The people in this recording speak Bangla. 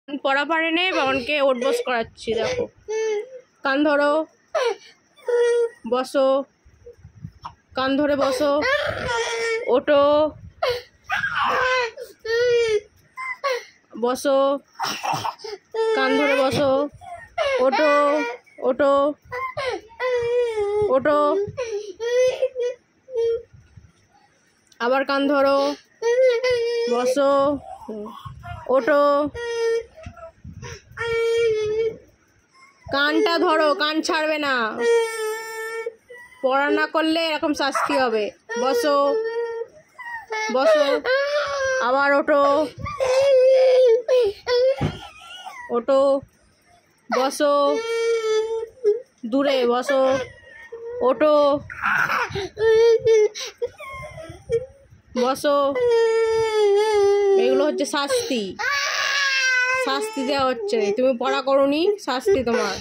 পড়া পারে নে, বাবানকে ওঠ বস করাচ্ছি। দেখো, কান ধরো, বসো, কান ধরে বসো, ওঠো, বসো, কান ধরে বসো, ওঠো, ওঠো, ওঠো, আবার কান ধরো, বসো, ওঠো, কানটা ধরো, কান ছাড়বে না। পড়া না করলে এরকম শাস্তি হবে। বসো, বসো, আবার ওঠো, ওঠো, বসো, দূরে বসো, ওঠো, বসো। এগুলো হচ্ছে শাস্তি, শাস্তি দেওয়া হচ্ছে। তুমি পড়া করোনি, শাস্তি তোমার।